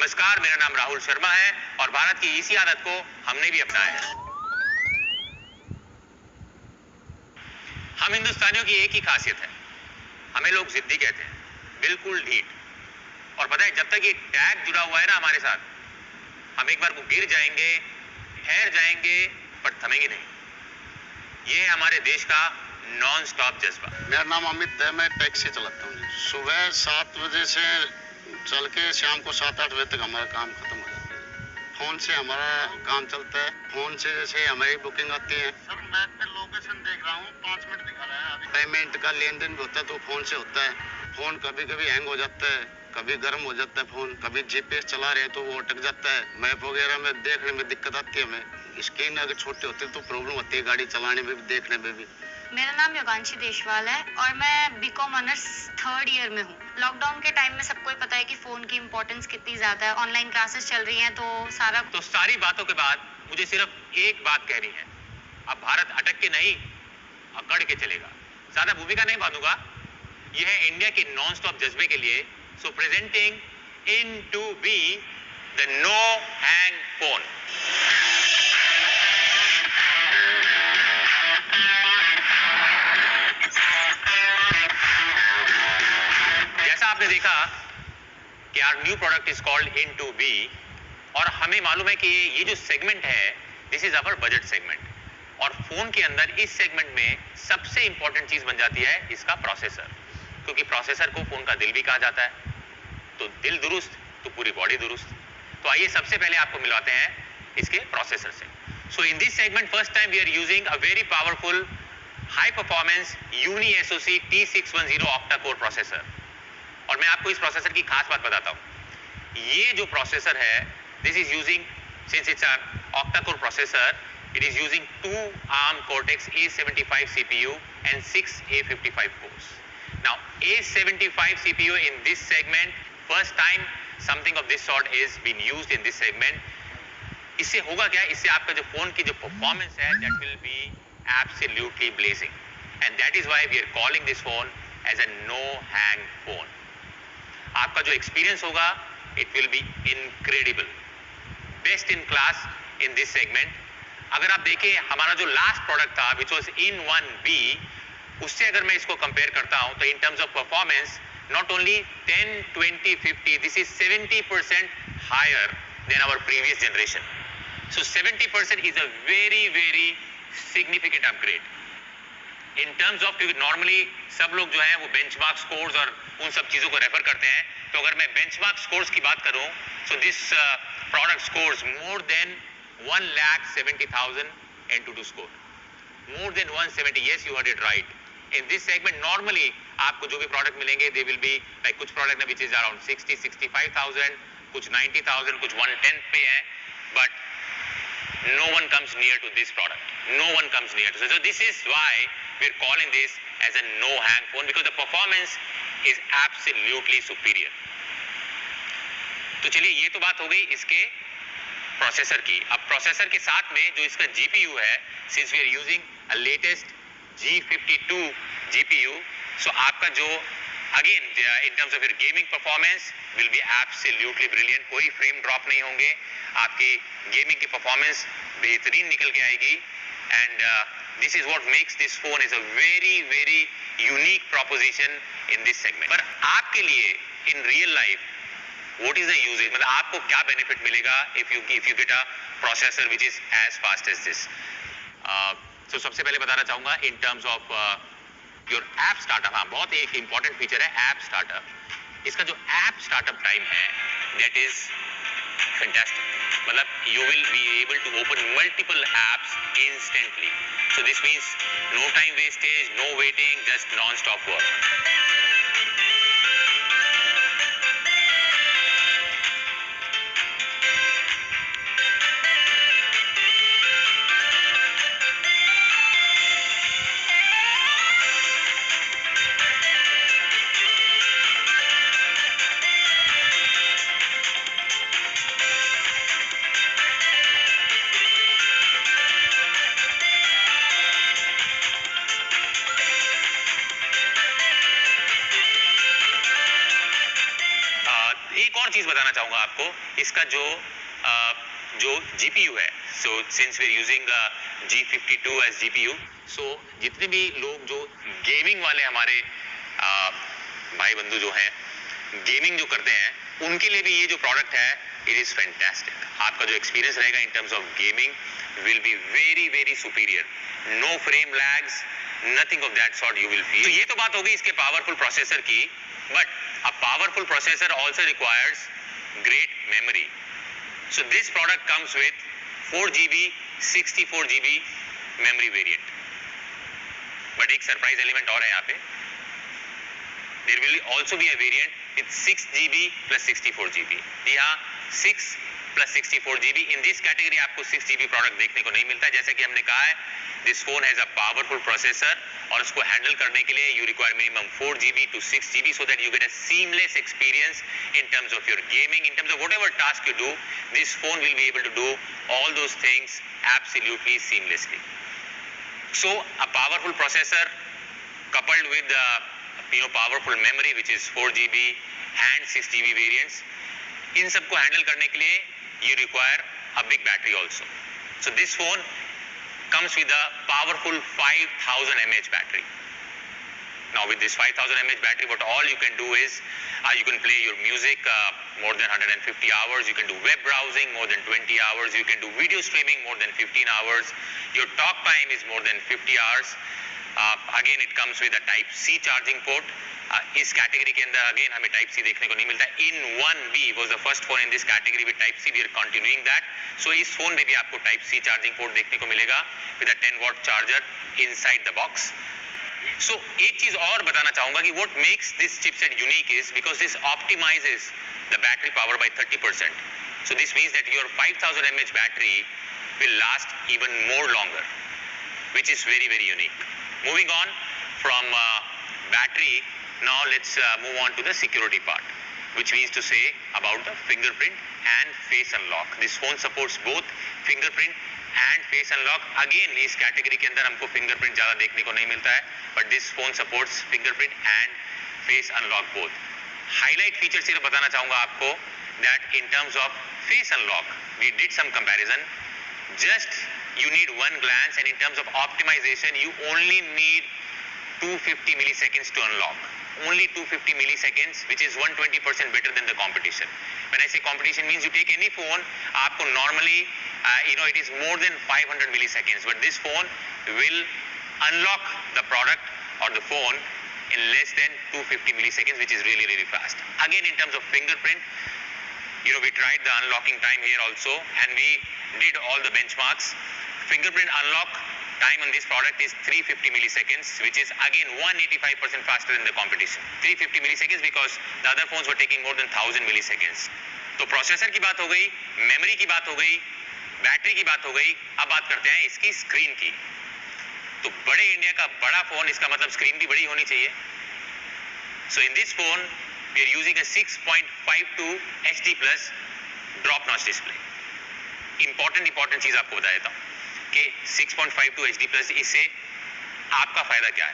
नमस्कार, मेरा नाम राहुल शर्मा है और भारत की इसी आदत को हमने भी अपनाया है। हम हिंदुस्तानियों की एक ही खासियत है, हमें लोग जिद्दी कहते हैं, बिल्कुल ढीठ। और पता है, जब तक ये टैग जुड़ा हुआ है ना हमारे साथ, हम एक बार को गिर जाएंगे, ठहर जाएंगे, पर थमेंगे नहीं। ये है हमारे देश का नॉन स्टॉप जज्बा। मेरा नाम अमित है, मैं टैक्सी चलाता हूँ। सुबह 7 बजे से चल के शाम को 7-8 बजे तक हमारा काम खत्म हो जाता है। फोन से हमारा काम चलता है। फोन से जैसे हमारी बुकिंग आती है, सर मैप पे लोकेशन देख रहा हूँ, 5 मिनट दिखा रहा है। अभी पेमेंट का लेन देन भी होता है तो फोन से होता है। फोन कभी कभी हैंग हो जाता है, कभी गर्म हो जाता है फोन, कभी जीपीएस चला रहे हैं तो वो अटक जाता है। मैप वगैरह में देखने में दिक्कत आती है हमें। स्क्रीन अगर छोटे होते तो प्रॉब्लम होती है गाड़ी चलाने में भी, देखने में भी। मेरा नाम योगांशी देशवाल है और मैं बीकॉम ऑनर्स 3rd ईयर में हूँ। लॉकडाउन के टाइम में सबको ही पता है कि फोन की इम्पोर्टेंस कितनी ज्यादा है। ऑनलाइन क्लासेस चल रही हैं तो सारी बातों के बाद मुझे सिर्फ एक बात कहनी है, अब भारत अटक के नहीं, अकड़ के चलेगा। ज्यादा भूमिका नहीं बांधूंगा। यह है इंडिया के नॉन स्टॉप जज्बे के लिए। So presenting In2B the no hang phone. जैसा आपने देखा कि our new product is called In2B और हमें मालूम है कि ये जो सेगमेंट है, this is our budget segment. और फोन के अंदर इस सेगमेंट में सबसे इंपॉर्टेंट चीज बन जाती है इसका प्रोसेसर, क्योंकि प्रोसेसर को फोन का दिल भी कहा जाता है। तो दिल दुरुस्त तो पूरी बॉडी दुरुस्त। तो आइए सबसे पहले आपको मिलवाते हैं इसके प्रोसेसर से। So in this segment first time we are using a very powerful high performance uni SoC T610 octa core processor. और मैं आपको इस प्रोसेसर की खास बात बताता हूं। ये जो प्रोसेसर है, this is using, since it's an octa core processor, it is using 2 ARM Cortex A75 CPU and 6 A55 cores. Now A75 CPU in this segment, first time something of this sort is being used in this segment. इससे होगा क्या, इससे आपका जो phone की जो performance है, that will be absolutely blazing, and that is why we are calling this phone as a no hang phone. आपका जो एक्सपीरियंस होगा, it will be incredible, best in class in this segment. अगर आप देखें हमारा जो last product था which was In1B, उससे अगर मैं इसको कंपेयर करता हूं तो in terms of performance not only 10, 20, 50, this is 70% higher than our previous generation. So 70% is a very very significant upgrade in terms of, क्योंकि नॉर्मली सब लोग जो है वो बेंचमार्क स्कोर्स और उन सब चीजों को रेफर करते हैं। तो अगर मैं बेंचमार्क स्कोर्स की बात करूं, so this product scores more than 1,70,000 N22 score, more than 170। Yes, you heard it right. In this segment normally आपको जो भी प्रोडक्ट मिलेंगे, दे विल बी लाइक कुछ प्रोडक्ट विच इज अराउंड 60-65,000, कुछ 90,000, कुछ 110 पे है, but no one comes near to this product. No one comes near to. So this is why we're calling this as a no hang phone, because the performance is absolutely superior. तो चलिए, ये तो बात हो गई इसके processor की। अब प्रोसेसर के साथ में जो इसका GPU है, since we are using a latest G52 GPU, so आपका जो again in terms of your gaming performance will be absolutely brilliant. कोई फ्रेम ड्रॉप नहीं होंगे, आपकी गेमिंग की परफॉर्मेंस बेहतरीन निकल के आएगी। And this is what makes this phone is a very very unique proposition in this segment. पर आपके लिए in real life what is the uses, मतलब आपको क्या बेनिफिट मिलेगा if you get a processor which is as fast as this. तो सबसे पहले बताना चाहूंगा in terms of your app startup. हाँ, बहुत एक इंपॉर्टेंट फीचर है ऐप स्टार्टअप। इसका जो ऐप स्टार्टअप टाइम है, दैट इज फैंटास्टिक। मतलब you will be able to open multiple apps instantly. So this means no time wastage, no waiting, just non stop work. बताना चाहूँगा आपको, इसका जो GPU है, so since we are using G52 as GPU, so जितने भी लोग जो गेमिंग वाले हमारे भाई बंधु जो हैं, गेमिंग जो करते हैं, उनके लिए भी ये जो प्रोडक्ट है, इट इज़ फैंटास्टिक. आपका जो एक्सपीरियंस रहेगा in terms of gaming will be very very superior. No frame lags, nothing of that sort you will feel. तो ये तो बात हो गई इसके पावरफुल प्रोसेसर की, but a powerful processor also requires great memory. So this product comes with 4GB 64GB memory variant. But एक surprise element और है यहाँ पे. There will also be a variant with 6GB plus 64GB. यहाँ 6 plus 64GB. In this category आपको 6GB product देखने को नहीं मिलता. जैसा कि हमने कहा है, this phone has a powerful processor और उसको हैंडल करने के लिए you require minimum 4GB to 6GB so that you get a seamless experience in terms of your gaming, in terms of whatever task you do. This phone will be able to do all those things absolutely seamlessly. So a powerful processor coupled with powerful memory which is 4GB and 6GB variants, इन सबको handle करने के लिए you require a big battery also. So this phone comes with a powerful 5000 mAh battery. Now with this 5000 mAh battery, what all you can do is you can play your music more than 150 hours, you can do web browsing more than 20 hours, you can do video streaming more than 15 hours, your talk time is more than 50 hours. Again it comes with a type C charging port. इस category के अंदर again हमें type सी देखने को नहीं मिलता. इन 1B was the first phone in this category with type C. We are continuing that. So इस phone में भी आपको टाइप सी चार्जिंग पोर्ट देखने को मिलेगा with a 10 watt charger inside the box. So एक चीज और बताना चाहूंगा कि what makes this chipset unique is because this optimizes the battery power by 30%. So this means that your 5000 mAh battery will last even more longer, which is very very unique. Moving on from battery, now let's move on to the security part, which means to say about the fingerprint and face unlock. This phone supports both fingerprint and face unlock. Again इस category के अंदर हमको fingerprint ज़्यादा देखने को नहीं मिलता है, but this phone supports fingerprint and face unlock both. Highlight feature सिर्फ बताना चाहूँगा आपको that in terms of face unlock, we did some comparison. Just you need one glance, and in terms of optimization, you only need 250 milliseconds to unlock. Only 250 milliseconds, which is 120% better than the competition. When I say competition means you take any phone, आपको normally it is more than 500 milliseconds, but this phone will unlock the product or the phone in less than 250 milliseconds, which is really really fast. Again in terms of fingerprint, we tried the unlocking time here also, and we did all the benchmarks. Fingerprint unlock time on this product is 350 milliseconds, which is again 185% faster than the competition. 350 milliseconds because the other phones were taking more than 1000 milliseconds. तो processor की बात हो गई, memory की बात हो गई, battery की बात हो गई. अब बात करते हैं इसकी स्क्रीन की. तो बड़े इंडिया का बड़ा फोन, इसका मतलब स्क्रीन भी बड़ी होनी चाहिए. So in this phone we are using a 6.52 HD plus drop notch display. important चीज आपको बता देता हूँ कि 6.52 HD plus इससे आपका फायदा क्या है.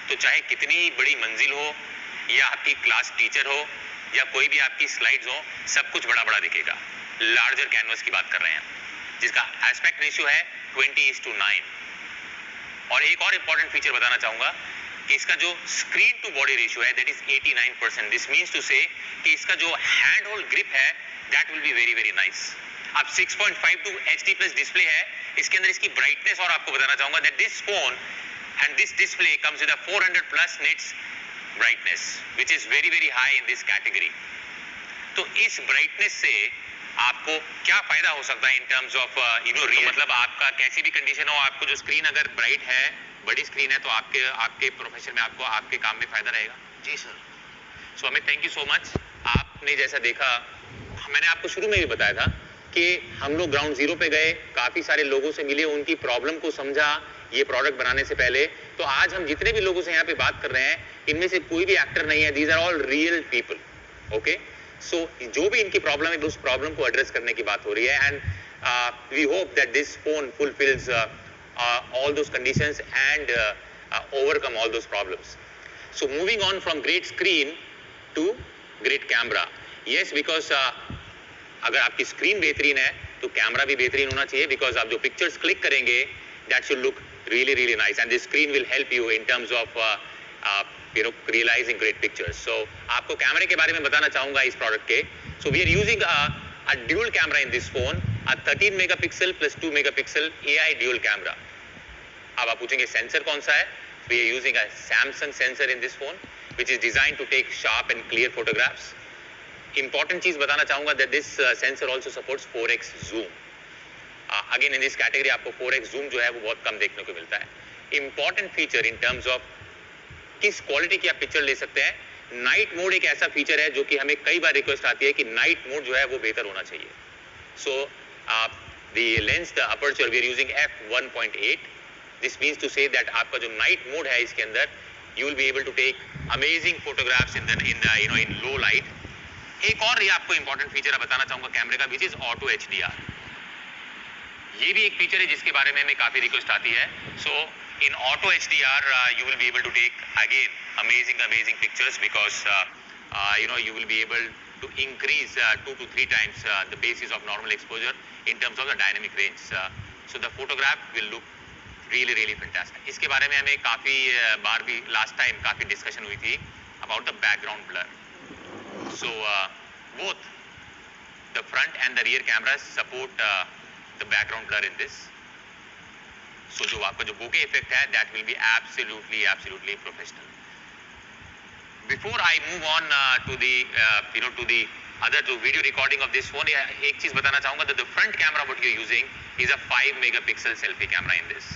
तो चाहे कितनी बड़ी मंजिल हो या आपकी क्लास टीचर हो या कोई भी आपकी स्लाइड्स हो, सब कुछ बड़ा बड़ा दिखेगा. लार्जर कैनवस की बात कर रहे हैं जिसका एस्पेक्ट रेशियो है 20:9. और एक और इम्पॉर्टेंट फीचर बताना चाहूंगा कि इसका जो स्क्रीन टू बॉडी रेशियो है that is 89%. This means to say कि इसका जो हैंड होल्ड ग्रिप है that will be very very nice. अब 6.52 HD प्लस डिस्प्ले है, इसके अंदर इसकी ब्राइटनेस और आपको बताना चाहूंगा that this phone and this display comes with a 400 plus nits brightness which is very very high in this category. तो इस ब्राइटनेस से आपको क्या फायदा हो सकता है इन टर्म्स ऑफ मतलब आपका कैसी भी कंडीशन हो, आपको जो स्क्रीन अगर ब्राइट है, बड़ी स्क्रीन है, तो आपके प्रोफेशन में आपको आपके काम में फायदा रहेगा. जी sir. So Amit thank you so much. आपने जैसा देखा, मैंने आपको शुरू में भी बताया था कि हम लोग ग्राउंड जीरो पे गए, काफी सारे लोगों से मिले, उनकी प्रॉब्लम को समझा ये प्रोडक्ट बनाने से पहले. तो आज हम जितने भी लोगों से यहाँ पे बात कर रहे हैं, इनमें से कोई भी एक्टर नहीं है. These are all real people. Okay, so जो भी इनकी प्रॉब्लम है उस प्रॉब्लम को एड्रेस करने की बात हो रही है. And we hope that this phone fulfils all those conditions and overcome all those problems. So moving on from great screen to great camera. Yes, because अगर आपकी स्क्रीन बेहतरीन है तो कैमरा भी बेहतरीन होना चाहिए, बिकॉज आप जो पिक्चर्स क्लिक करेंगे that should look really really nice, and this screen will help you in terms of realizing great pictures. So आपको कैमरे के बारे में बताना चाहूँगा इस प्रोडक्ट के. So we are using a dual camera in this phone, a 13 megapixel plus 2 megapixel AI dual camera. अब आप पूछेंगे सेंसर कौन सा है? We are using a Samsung sensor in this phone, which is designed to take sharp and clear photographs. Important चीज बताना चाहूँगा that this sensor also supports 4x zoom. Again in this category आपको 4x zoom जो है वो बहुत कम देखने को मिलता है. Important feature in terms of किस क्वालिटी की आप पिक्चर ले सकते हैं, नाइट मोड एक ऐसा फीचर है जो कि हमें कई बार रिक्वेस्ट आती है कि नाइट मोड जो है वो बेहतर होना चाहिए. So the lens the aperture we are using f1.8. This means to say that आपका जो नाइट मोड है इसके अंदर you will be able to take amazing photographs in low light. एक और ये आपको इंपॉर्टेंट फीचर बताना चाहूंगा कैमरे का, विच इज ऑटो HDR. ये भी एक फीचर है जिसके बारे में हमें काफी रिक्वेस्ट आती है. सो इन auto HDR you will be able to take again amazing pictures, because you will be able to increase 2 to 3 times the basis of normal exposure in terms of the dynamic range. So the photograph will look really fantastic. इसके बारे में हमें काफी बार भी last time काफी discussion हुई थी about the background blur. So both the front and the rear cameras support the background blur in this. So जो आपका जो bokeh effect है that will be absolutely professional. Before I move on to the other video recording of this phone, एक चीज बताना चाहूँगा that the front camera what you're using is a 5 megapixel selfie camera in this.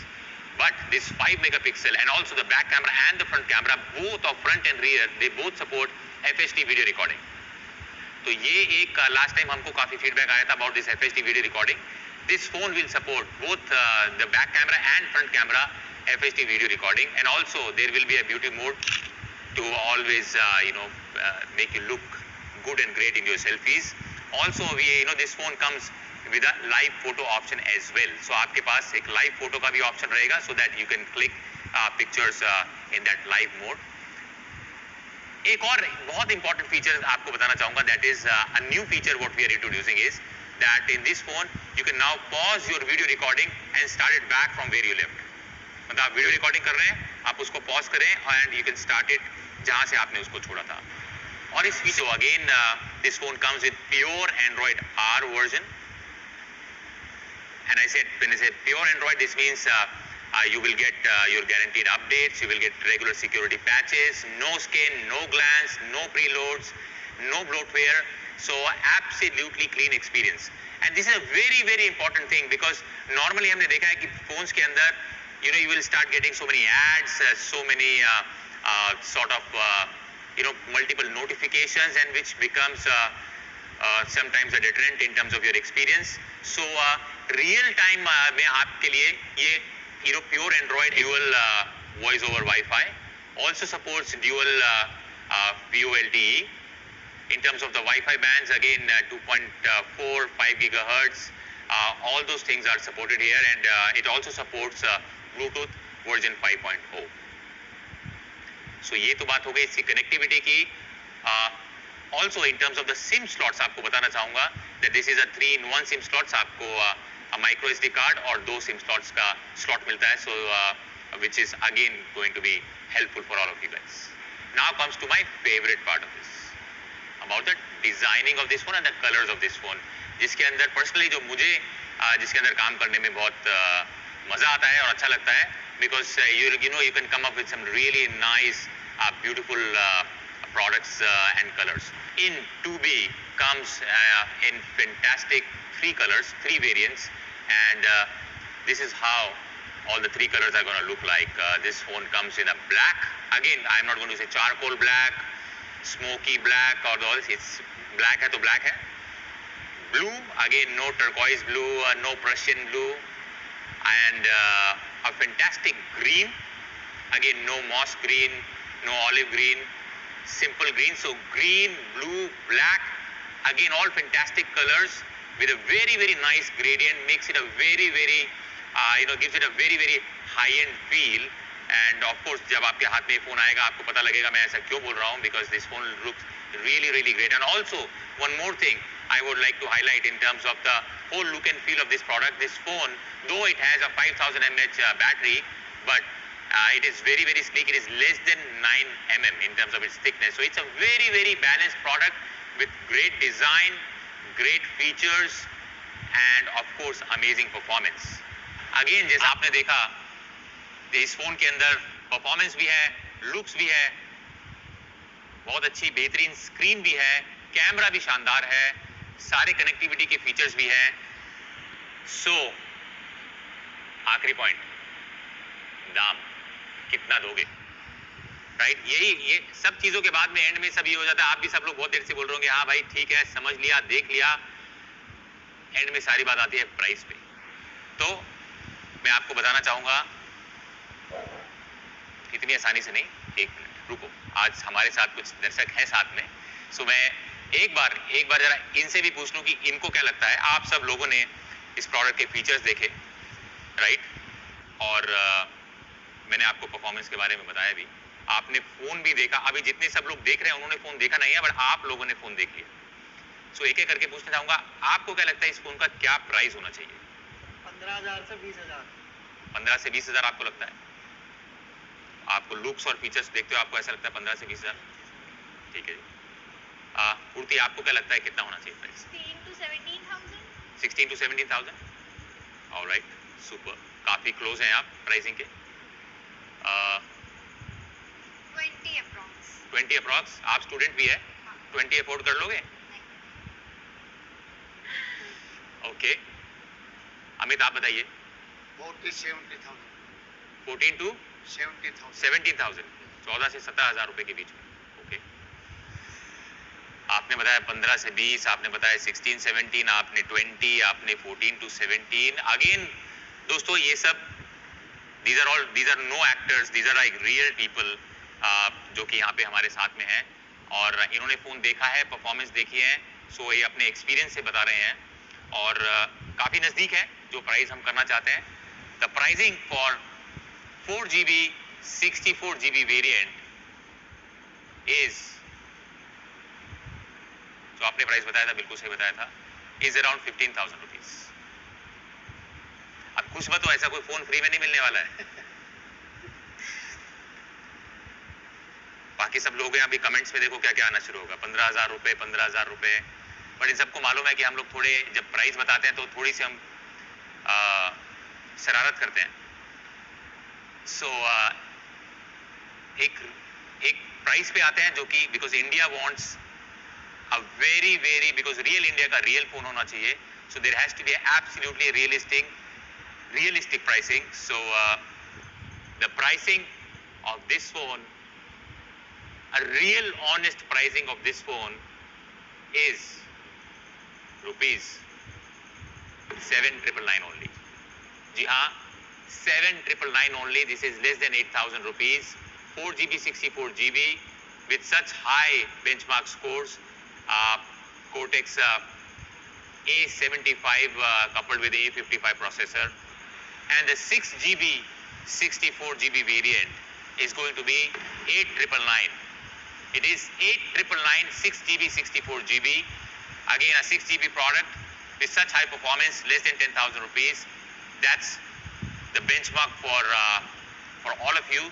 But this 5 megapixel and also the back camera and the front camera, both of front and rear, they both support FHD video recording. तो ये एक last time हमको काफी feedback आया था about this FHD video recording. This phone will support both the back camera and front camera FHD video recording, and also there will be a beauty mode to always make you look good and great in your selfies. Also this phone comes with a live photo option as well. So आपके पास एक live photo का भी option रहेगा, so that you can click pictures in that live mode. एक और बहुत important feature आपको बताना चाहूँगा, that is a new feature what we are introducing is that in this phone you can now pause your video recording and start it back from where you left. मतलब आप video recording कर रहे हैं, आप उसको pause करें and you can start it जहाँ से आपने उसको छोड़ा था. और इस feature again this phone comes with pure Android R version. And when I say pure Android, this means you will get your guaranteed updates, you will get regular security patches, no skin, no glance, no preloads, no bloatware. So absolutely clean experience. And this is a very important thing, because normally हमने देखा है कि phones के अंदर you will start getting so many ads, so many sort of multiple notifications, and which becomes sometimes a deterrent in terms of your experience. So real time में आपके लिए ये pure Android dual voice over Wi-Fi also supports dual VoLTE. In terms of the Wi-Fi bands, again 2.4, 5 gigahertz, all those things are supported here, and it also supports Bluetooth version 5.0. So ये तो बात हो गई इसकी connectivity की. Also in terms of the SIM slots, आपको बताना चाहूँगा that this is a 3-in-1 SIM slots. आपको a micro SD card और 2 SIM slots का slot मिलता है, so which is again going to be helpful for all of you guys. Now comes to my favorite part of this, about the designing of this phone and the colors of this phone, जिसके अंदर personally जो मुझे जिसके अंदर काम करने में बहुत मजा आता है और अच्छा लगता है, because you can come up with some really nice beautiful products and colors. In 2B comes in fantastic 3 colors, 3 variants, and this is how all the 3 colors are going to look like. This phone comes in a black. Again, I'm not going to say charcoal black, smoky black or all. It's black है तो black है. Blue, again no turquoise blue, no Prussian blue, and a fantastic green. Again no moss green, no olive green, simple green. So green, blue, black, again all fantastic colors with a very nice gradient, makes it a very gives it a very high-end feel. And of course जब आपके हाथ में phone आएगा आपको पता लगेगा मैं ऐसा क्यों बोल रहा हूँ, because this phone looks really great. And also one more thing I would like to highlight in terms of the whole look and feel of this product. This phone, though it has a 5000 mAh battery, but it is very, very sleek. It is less than 9 mm in terms of its thickness. So it's a very, very balanced product with great design, great features and of course amazing performance. Again, जैसा आपने देखा, इस phone के अंदर performance भी है, looks भी है, बहुत अच्छी बेहतरीन स्क्रीन भी है, कैमरा भी शानदार है, सारे कनेक्टिविटी के फीचर्स भी हैं. सो आखिरी पॉइंट, दाम कितना दोगे, राइट? ये सब चीजों के बाद में एंड में सब ये हो जाता है. आप भी सब लोग बहुत देर से बोल रहे होंगे हाँ भाई ठीक है, समझ लिया, देख लिया. एंड में सारी बात आती है प्राइस पे. तो मैं आपको बताना चाहूंगा, इतनी आसानी से नहीं, एक मिनट रुको. आज हमारे साथ कुछ दर्शक हैं साथ में, सो मैं एक बार जरा इनसे भी पूछ लूं कि इनको क्या लगता है. आप सब लोगों ने इस प्रोडक्ट के फीचर्स देखे, राइट? और मैंने आपको परफॉर्मेंस के बारे में बताया भी, आपने फोन भी देखा. अभी जितने सब लोग देख रहे हैं उन्होंने फोन देखा नहीं है, बट आप लोगों ने फोन देख लिया. सो एक एक करके पूछना चाहूंगा, आपको क्या लगता है इस फोन का क्या प्राइस होना चाहिए? 15,000 से 20,000. 15 से 20,000 आपको लगता है? आपको लुक्स और फीचर्स देखते हो आपको ऐसा लगता है 15 से 20,000? ठीक है जी. पूर्ति, आपको क्या लगता है कितना होना चाहिए price? 16 to 17,000. 16 to 17,000. Alright, super. काफी क्लोज हैं आप प्राइसिंग के. 20 अप्रॉक्स. 20 अप्रॉक्स. आप स्टूडेंट भी है, 20 अफोर्ड कर लोगे? ओके. अमित आप बताइए. 40,000-70,000. 14 to 70,000. 17,000. 14 से 17,000 रुपए के बीच में. ओके. आपने बताया 15 से 20, आपने बताया 16, 17, आपने 20, आपने 14 to 17. अगेन दोस्तों, ये सब these are no actors, these are like real people जो कि यहाँ पे हमारे साथ में हैं और इन्होंने फोन देखा है, परफॉर्मेंस देखी है. सो ये अपने एक्सपीरियंस से बता रहे हैं और काफी नजदीक है जो प्राइस हम करना चाहते हैं. The pricing for 4GB 64GB variant is, जो आपने प्राइस बताया था बिल्कुल सही बताया था, इज अराउंड 15,000 रुपीज. अब खुश मत हो, ऐसा कोई फोन फ्री में नहीं मिलने वाला है. बाकी सब लोग हैं, अभी कमेंट्स में देखो क्या क्या आना शुरू होगा. 15,000 रुपए, 15,000 रुपए. बट इन सबको मालूम है कि हम लोग थोड़े जब प्राइस बताते हैं तो थोड़ी सी हम शरारत करते हैं. सो एक प्राइस पे आते हैं जो कि because India wants a very because real India का रियल फोन होना चाहिए. So there has to be absolutely realistic pricing. So the pricing of this phone, a real honest pricing of this phone is rupees 7,999 only. जी हाँ, 7,999 only. This is less than 8,000 rupees. 4GB 64GB with such high benchmark scores. Cortex A75 coupled with A55 processor. And the 6GB 64GB variant is going to be 8,999. It is 8,999 6GB 64GB. Again a 6GB product with such high performance, less than 10,000 rupees. That's the benchmark for all of you.